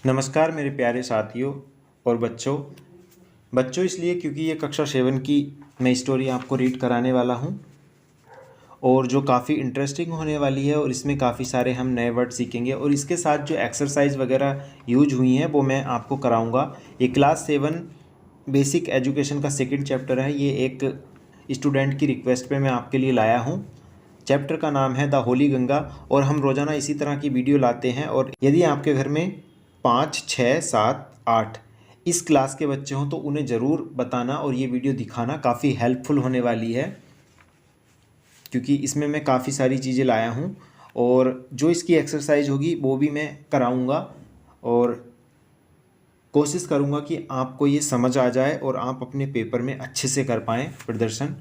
नमस्कार मेरे प्यारे साथियों और बच्चों। इसलिए क्योंकि ये कक्षा 7 की मैं स्टोरी आपको रीड कराने वाला हूँ और जो काफ़ी इंटरेस्टिंग होने वाली है और इसमें काफ़ी सारे हम नए वर्ड सीखेंगे और इसके साथ जो एक्सरसाइज वगैरह यूज हुई हैं वो मैं आपको कराऊँगा। ये क्लास 7 बेसिक एजुकेशन का सेकंड चैप्टर है। ये एक स्टूडेंट की रिक्वेस्ट पे मैं आपके लिए लाया हूँ। चैप्टर का नाम है द होली गंगा और हम रोज़ाना इसी तरह की वीडियो लाते हैं। और यदि आपके घर में 5, 6, 7, 8 इस क्लास के बच्चे हों तो उन्हें ज़रूर बताना और ये वीडियो दिखाना, काफ़ी हेल्पफुल होने वाली है क्योंकि इसमें मैं काफ़ी सारी चीज़ें लाया हूँ और जो इसकी एक्सरसाइज होगी वो भी मैं कराऊँगा और कोशिश करूँगा कि आपको ये समझ आ जाए और आप अपने पेपर में अच्छे से कर पाएँ प्रदर्शन।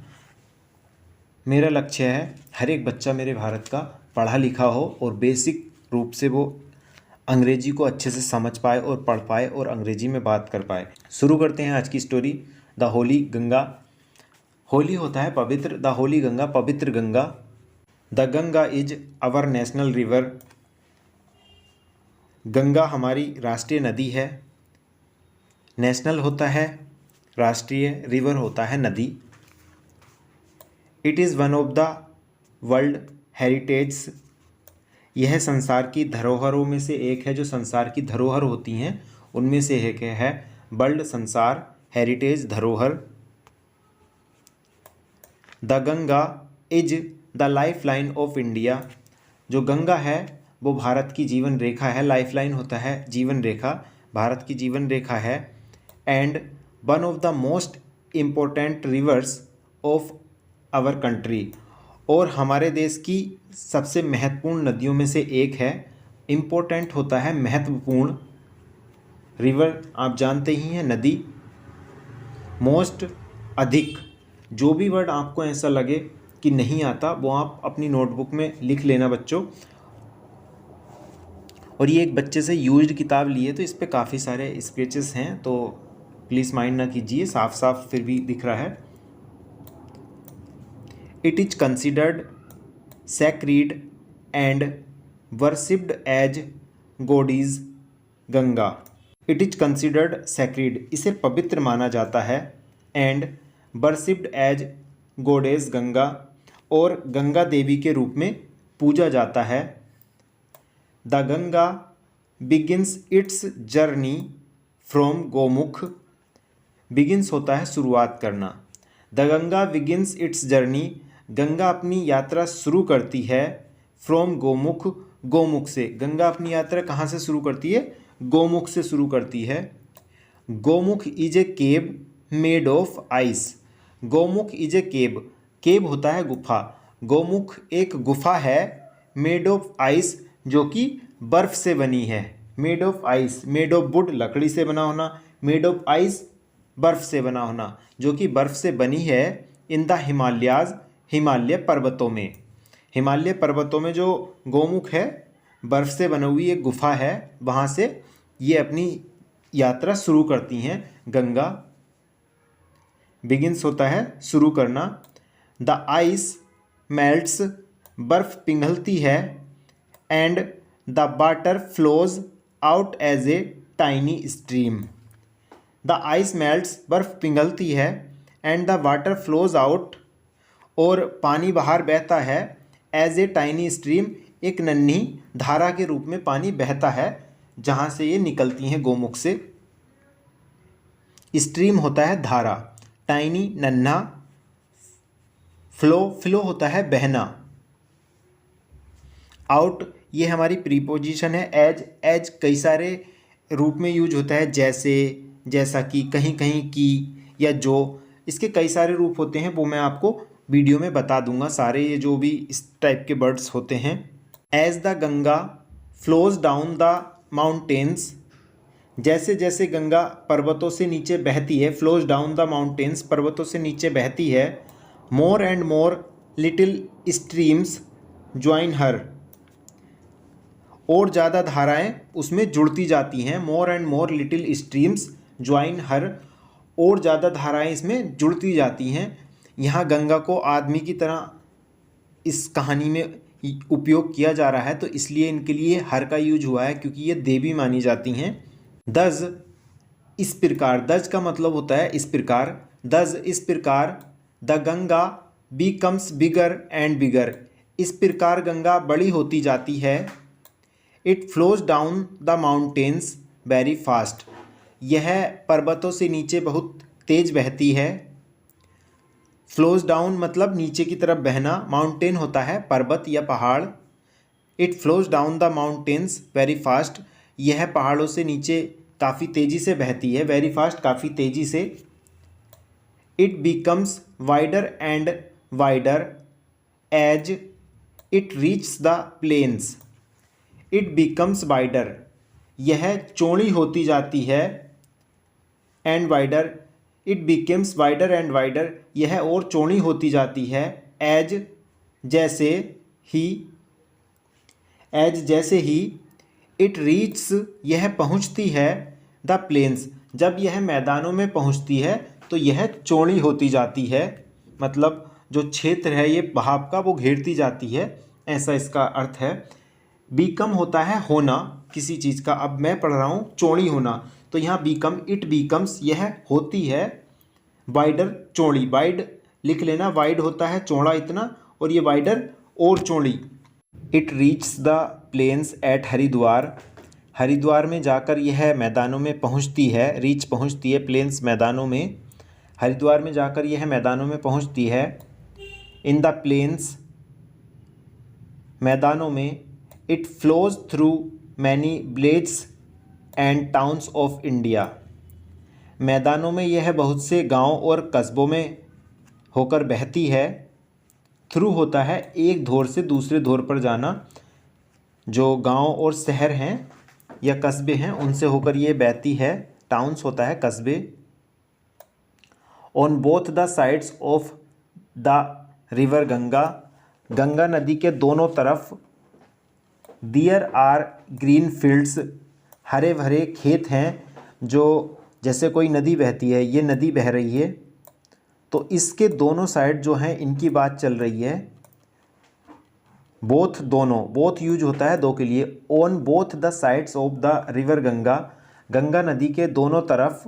मेरा लक्ष्य है हर एक बच्चा मेरे भारत का पढ़ा लिखा हो और बेसिक रूप से वो अंग्रेजी को अच्छे से समझ पाए और पढ़ पाए और अंग्रेजी में बात कर पाए। शुरू करते हैं आज की story. The holy Ganga. Holy होता है पवित्र, द होली गंगा पवित्र Ganga. The Ganga is our national river. Ganga हमारी राष्ट्रीय नदी है। नेशनल होता है राष्ट्रीय, रिवर होता है नदी। It is one of the world heritage. यह संसार की धरोहरों में से एक है। जो संसार की धरोहर होती हैं उनमें से एक है वर्ल्ड, संसार, हेरिटेज, धरोहर। The Ganga is the life line of India. जो गंगा है वो भारत की जीवन रेखा है। लाइफ लाइन होता है जीवन रेखा, भारत की जीवन रेखा है। And one of the most important rivers of our country. और हमारे देश की सबसे महत्वपूर्ण नदियों में से एक है। इम्पोर्टेंट होता है महत्वपूर्ण, रिवर आप जानते ही हैं नदी। मोस्ट अधिक। जो भी वर्ड आपको ऐसा लगे कि नहीं आता वो आप अपनी नोटबुक में लिख लेना बच्चों। और ये एक बच्चे से यूज्ड किताब ली है तो इस पर काफ़ी सारे स्केचेस हैं तो प्लीज़ माइंड ना कीजिए, साफ साफ फिर भी दिख रहा है। It is considered sacred and worshipped as goddess Ganga. It is considered sacred, इसे पवित्र माना जाता है। and worshipped as goddess Ganga, और गंगा देवी के रूप में पूजा जाता है। The Ganga begins its journey from Gomukh. begins होता है शुरुआत करना। The Ganga begins its journey, Ganga अपनी यात्रा शुरू करती है फ्रॉम गोमुख, गोमुख से। गंगा अपनी यात्रा कहाँ से शुरू करती है? गोमुख से शुरू करती है। Gomukh is a cave made of ice. Gomukh is a cave, cave होता है गुफा। गोमुख एक गुफा है मेड ऑफ आइस, जो कि बर्फ से बनी है। Made of ice, made of would लकड़ी से बना होना, मेड ऑफ आइस बर्फ से बना होना, जो कि बर्फ से बनी है। इन द हिमालयाज, हिमालय पर्वतों में। हिमालय पर्वतों में जो गोमुख है बर्फ से बनी हुई एक गुफा है, वहाँ से ये अपनी यात्रा शुरू करती हैं। गंगा बिगिंस होता है शुरू करना। द आइस मेल्ट्स, बर्फ पिघलती है। And the water flows out as a tiny stream. The ice melts, बर्फ पिघलती है। And the water flows out, और पानी बाहर बहता है। एज ए टाइनी स्ट्रीम, एक नन्ही धारा के रूप में पानी बहता है जहाँ से ये निकलती हैं गोमुख से। स्ट्रीम होता है धारा, टाइनी नन्हा, फ्लो, फ्लो होता है बहना। आउट ये हमारी प्रीपोजिशन है। एज, एज कई सारे रूप में यूज होता है, जैसे, जैसा कि, कहीं कहीं की, या जो। इसके कई सारे रूप होते हैं, वो मैं आपको वीडियो में बता दूंगा सारे, ये जो भी इस टाइप के वर्ड्स होते हैं। As the Ganga flows down the mountains, जैसे जैसे गंगा पर्वतों से नीचे बहती है। फ्लोज डाउन द माउंटेन्स, पर्वतों से नीचे बहती है। More and more little streams join हर, और ज़्यादा धाराएं उसमें जुड़ती जाती हैं। More and more little streams join हर, और ज़्यादा धाराएं इसमें जुड़ती जाती हैं। यहाँ गंगा को आदमी की तरह इस कहानी में उपयोग किया जा रहा है, तो इसलिए इनके लिए हर का यूज हुआ है, क्योंकि ये देवी मानी जाती हैं। दज इस प्रकार, दज का मतलब होता है इस प्रकार, दज इस प्रकार, the Ganga becomes bigger and bigger, इस प्रकार गंगा बड़ी होती जाती है। It flows down the mountains very fast, यह पर्वतों से नीचे बहुत तेज बहती है। फ्लोज डाउन मतलब नीचे की तरफ बहना, माउंटेन होता है पर्वत या पहाड़। It flows down the mountains very fast, यह पहाड़ों से नीचे काफ़ी तेज़ी से बहती है, वेरी फास्ट काफ़ी तेज़ी से। It becomes wider and wider as it reaches the plains, it becomes wider, यह चौड़ी होती जाती है, and wider, it becomes wider and wider, यह और चौड़ी होती जाती है। एज जैसे ही, एज जैसे ही, इट रीच्स यह पहुंचती है, द प्लेन्स, जब यह मैदानों में पहुंचती है तो यह चौड़ी होती जाती है, मतलब जो क्षेत्र है ये बहाव का वो घेरती जाती है, ऐसा इसका अर्थ है। बीकम होता है होना किसी चीज़ का, अब मैं पढ़ रहा हूँ चौड़ी होना, तो यहाँ बीकम, इट बीकम्स यह होती है, वाइडर चौड़ी, वाइड लिख लेना, वाइड होता है चौड़ा इतना, और ये वाइडर और चौड़ी। It reaches the plains at Haridwar, Haridwar में जाकर यह मैदानों में पहुँचती है, रीच पहुँचती है, प्लेन्स मैदानों में, हरिद्वार में जाकर यह मैदानों में पहुँचती है। इन द प्लेन्स मैदानों में, it flows through many villages and towns of India, मैदानों में यह बहुत से गांव और कस्बों में होकर बहती है। थ्रू होता है एक धोर से दूसरे धोर पर जाना, जो गांव और शहर हैं या कस्बे हैं उनसे होकर ये बहती है, टाउन्स होता है कस्बे। On both the sides of the river Ganga, Ganga नदी के दोनों तरफ, देयर आर ग्रीन फील्ड्स, हरे भरे खेत हैं, जो जैसे कोई नदी बहती है, ये नदी बह रही है तो इसके दोनों साइड जो हैं इनकी बात चल रही है। बोथ दोनों, बोथ यूज होता है दो के लिए। On both the sides of the river Ganga, Ganga नदी के दोनों तरफ,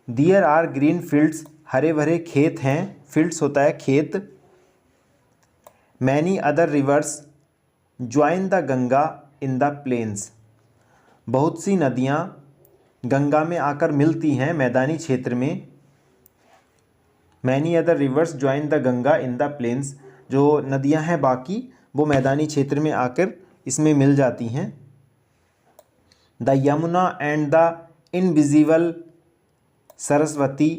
देयर आर ग्रीन फील्ड्स, हरे भरे खेत हैं, फील्ड्स होता है खेत। Many other rivers join the Ganga in the plains, बहुत सी नदियाँ गंगा में आकर मिलती हैं मैदानी क्षेत्र में। Many other rivers join the Ganga in the plains, जो नदियाँ हैं बाकी वो मैदानी क्षेत्र में आकर इसमें मिल जाती हैं। The Yamuna and the invisible Saraswati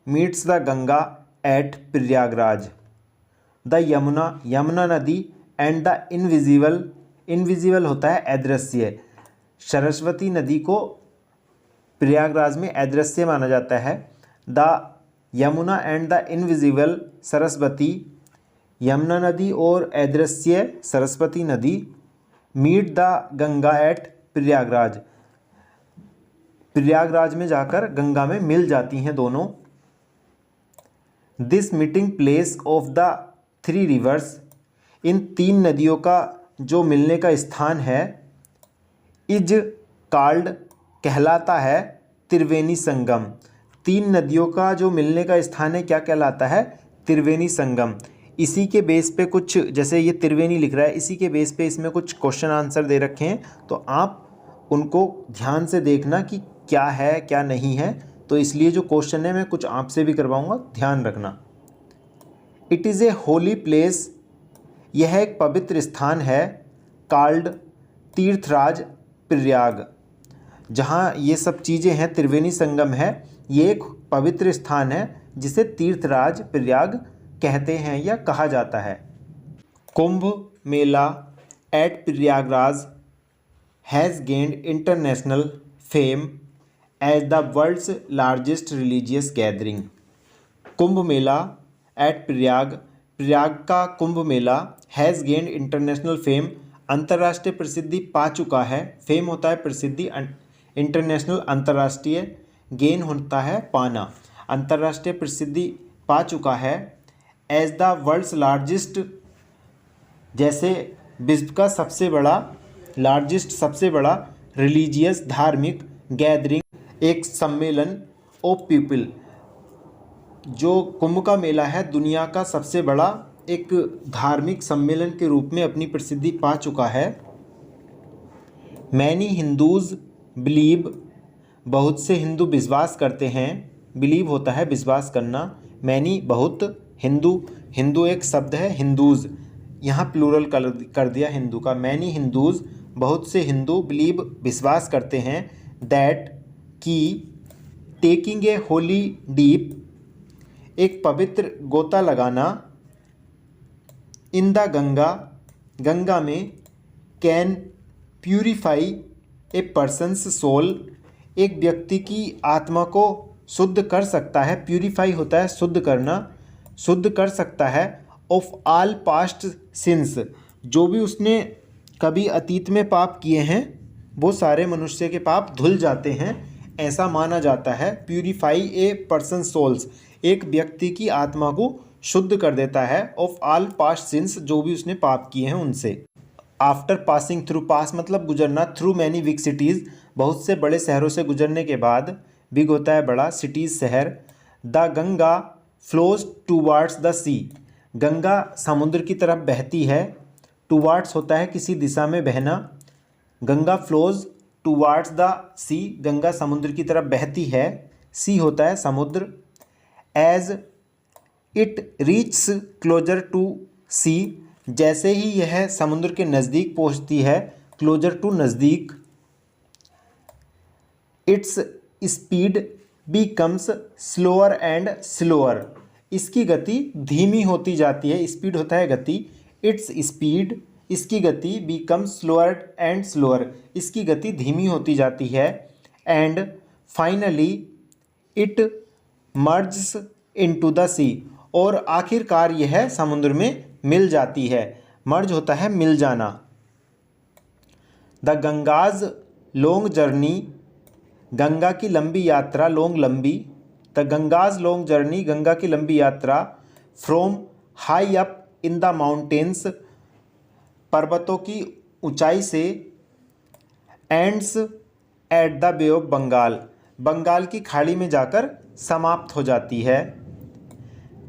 meets the Ganga at Prayagraj, the Yamuna, Yamuna नदी, एंड द इनविजिबल, इनविजिबल होता है अदृश्य, सरस्वती नदी को प्रयागराज में अदृश्य माना जाता है। The Yamuna and the invisible Saraswati, Yamuna नदी और अदृश्य सरस्वती नदी, meet the Ganga at Prayagraj, Prayagraj में जाकर गंगा में मिल जाती हैं दोनों। This meeting place of the three rivers, इन तीन नदियों का जो मिलने का स्थान है, इज कॉल्ड कहलाता है त्रिवेणी संगम, तीन नदियों का जो मिलने का स्थान है क्या कहलाता है, त्रिवेणी संगम। इसी के बेस पे कुछ, जैसे ये त्रिवेणी लिख रहा है, इसी के बेस पे इसमें कुछ क्वेश्चन आंसर दे रखे हैं, तो आप उनको ध्यान से देखना कि क्या है क्या नहीं है, तो इसलिए जो क्वेश्चन है मैं कुछ आपसे भी करवाऊंगा, ध्यान रखना। It is a holy place, यह एक पवित्र स्थान है, कॉल्ड तीर्थराज प्रयाग, जहाँ ये सब चीज़ें हैं, त्रिवेणी संगम है, ये एक पवित्र स्थान है जिसे तीर्थराज प्रयाग कहते हैं या कहा जाता है। Kumbh Mela at Prayagraj has gained international fame as the world's largest religious gathering. Kumbh Mela at Prayag, Prayag का Kumbh Mela, has gained international fame, अंतर्राष्ट्रीय प्रसिद्धि पा चुका है। फेम होता है प्रसिद्धि, इंटरनेशनल अंतर्राष्ट्रीय, गेन होता है पाना, अंतर्राष्ट्रीय प्रसिद्धि पा चुका है। एज द वर्ल्ड्स लार्जेस्ट, जैसे विश्व का सबसे बड़ा, लार्जेस्ट सबसे बड़ा, रिलीजियस धार्मिक गैदरिंग, एक सम्मेलन ऑफ पीपल। जो कुंभ का मेला है दुनिया का सबसे बड़ा एक धार्मिक सम्मेलन के रूप में अपनी प्रसिद्धि पा चुका है। मैनी हिंदूज बिलीव, बहुत से हिंदू विश्वास करते हैं। बिलीव होता है विश्वास करना, मैनी बहुत, हिंदू, हिंदू एक शब्द है, हिंदूज यहाँ प्लूरल कर दिया हिंदू का। मैनी हिंदूज, बहुत से हिंदू, बिलीव विश्वास करते हैं, दैट कि टेकिंग ए होली डीप, एक पवित्र गोता लगाना, इन द गंगा, गंगा में, can purify a person's soul, एक व्यक्ति की आत्मा को शुद्ध कर सकता है। प्यूरिफाई होता है शुद्ध करना, शुद्ध कर सकता है। ऑफ ऑल पास्ट सिंस, जो भी उसने कभी अतीत में पाप किए हैं वो सारे मनुष्य के पाप धुल जाते हैं, ऐसा माना जाता है। प्यूरिफाई ए पर्सन सोल्स, एक व्यक्ति की आत्मा को शुद्ध कर देता है। ऑफ ऑल पास्ट सिंस, जो भी उसने पाप किए हैं उनसे। आफ्टर पासिंग थ्रू, पास मतलब गुजरना, थ्रू मैनी बिग सिटीज़, बहुत से बड़े शहरों से गुजरने के बाद, बिग होता है बड़ा, सिटीज़ शहर। The Ganga flows towards the sea, Ganga समुद्र की तरफ बहती है। टूवार्ड्स होता है किसी दिशा में बहना। Ganga flows towards the sea, Ganga समुद्र की तरफ बहती है। सी होता है समुद्र। एज इट रीच्स क्लोजर टू सी, जैसे ही यह समुद्र के नज़दीक पहुंचती है, क्लोजर टू नज़दीक, its speed becomes slower and slower, इसकी गति धीमी होती जाती है। स्पीड होता है गति, इट्स स्पीड, इसकी गति, बिकम्स स्लोअर एंड स्लोअर, इसकी गति धीमी होती जाती है। And finally it merges into the sea, और आखिरकार यह समुद्र में मिल जाती है। मर्ज होता है मिल जाना। The Ganga's long journey, Ganga की लंबी यात्रा, लॉन्ग लंबी, the Ganga's long journey, Ganga की लंबी यात्रा, from high up in the mountains, पर्वतों की ऊंचाई से, ends at the bay of Bengal, Bengal की खाड़ी में जाकर समाप्त हो जाती है।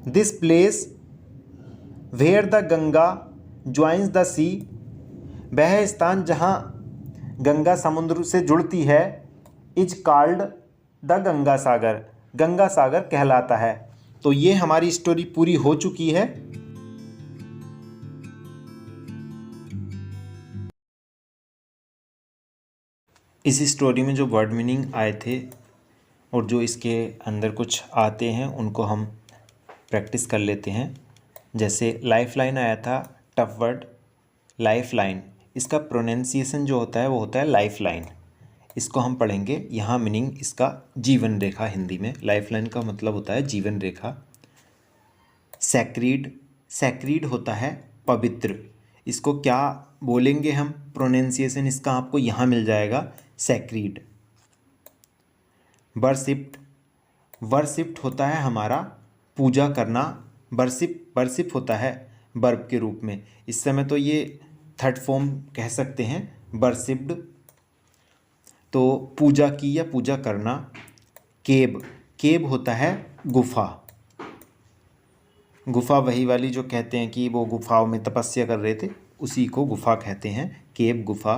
This place where the Ganga joins the sea, वह स्थान जहाँ गंगा समुद्र से जुड़ती है, is called the Ganga Sagar, Ganga सागर कहलाता है। तो ये हमारी स्टोरी पूरी हो चुकी है। इस स्टोरी में जो वर्ड मीनिंग आए थे और जो इसके अंदर कुछ आते हैं उनको हम प्रैक्टिस कर लेते हैं। जैसे लाइफ लाइन आया था, टफ वर्ड लाइफ लाइन, इसका प्रोनाउंसिएशन जो होता है वो होता है लाइफ लाइन। इसको हम पढ़ेंगे। यहाँ मीनिंग इसका जीवन रेखा, हिंदी में लाइफ लाइन का मतलब होता है जीवन रेखा। सैक्रीड, सैक्रीड होता है पवित्र। इसको क्या बोलेंगे हम, प्रोनाउंसिएशन इसका आपको यहाँ मिल जाएगा, सैक्रीड। वर्शिप्ड, वर्शिप्ड होता है हमारा पूजा करना। वर्शिप होता है वर्ब के रूप में, इस समय तो ये थर्ड फॉर्म कह सकते हैं, वर्शिप्ड, तो पूजा की या पूजा करना। केव, केव होता है गुफा। गुफा वही वाली जो कहते हैं कि वो गुफाओं में तपस्या कर रहे थे, उसी को गुफा कहते हैं, केव गुफा।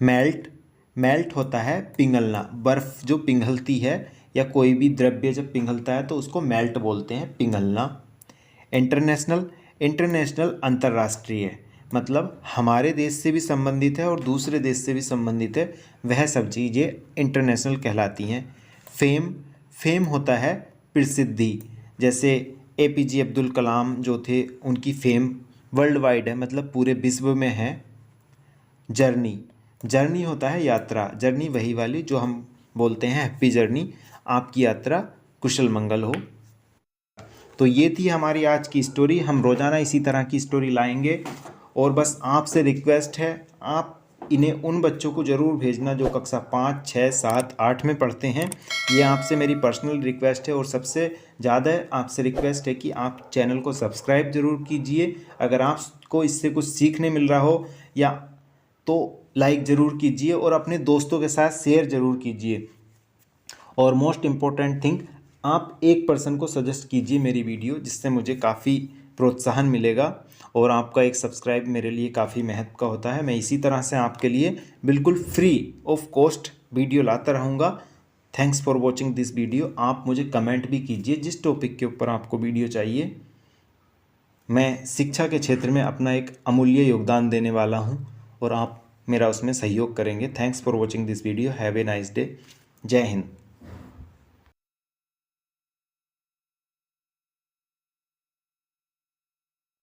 मेल्ट, मेल्ट होता है पिघलना, बर्फ़ जो पिघलती है या कोई भी द्रव्य जब पिघलता है तो उसको मेल्ट बोलते हैं, पिघलना। इंटरनेशनल, इंटरनेशनल अंतर्राष्ट्रीय, मतलब हमारे देश से भी संबंधित है और दूसरे देश से भी संबंधित है, वह सब चीज़ें इंटरनेशनल कहलाती हैं। फेम, फेम होता है प्रसिद्धि, जैसे APJ अब्दुल कलाम जो थे उनकी फेम वर्ल्ड वाइड है, मतलब पूरे विश्व में है। जर्नी, जर्नी होता है यात्रा। जर्नी वही वाली जो हम बोलते हैं हैप्पी जर्नी, आपकी यात्रा कुशल मंगल हो। तो ये थी हमारी आज की स्टोरी। हम रोज़ाना इसी तरह की स्टोरी लाएंगे और बस आपसे रिक्वेस्ट है, आप इन्हें उन बच्चों को ज़रूर भेजना जो कक्षा 5, 6, 7, 8 में पढ़ते हैं। ये आपसे मेरी पर्सनल रिक्वेस्ट है और सबसे ज़्यादा आपसे रिक्वेस्ट है कि आप चैनल को सब्सक्राइब ज़रूर कीजिए। अगर आपको इससे कुछ सीखने मिल रहा हो या तो लाइक ज़रूर कीजिए और अपने दोस्तों के साथ शेयर ज़रूर कीजिए। और मोस्ट इम्पोर्टेंट थिंग, आप एक पर्सन को सजेस्ट कीजिए मेरी वीडियो, जिससे मुझे काफ़ी प्रोत्साहन मिलेगा और आपका एक सब्सक्राइब मेरे लिए काफ़ी महत्व का होता है। मैं इसी तरह से आपके लिए बिल्कुल फ्री ऑफ कॉस्ट वीडियो लाता रहूँगा। Thanks for watching this video. आप मुझे कमेंट भी कीजिए जिस टॉपिक के ऊपर आपको वीडियो चाहिए। मैं शिक्षा के क्षेत्र में अपना एक अमूल्य योगदान देने वाला हूं और आप मेरा उसमें सहयोग करेंगे। Thanks for watching this video. Have a nice day. जय हिंद।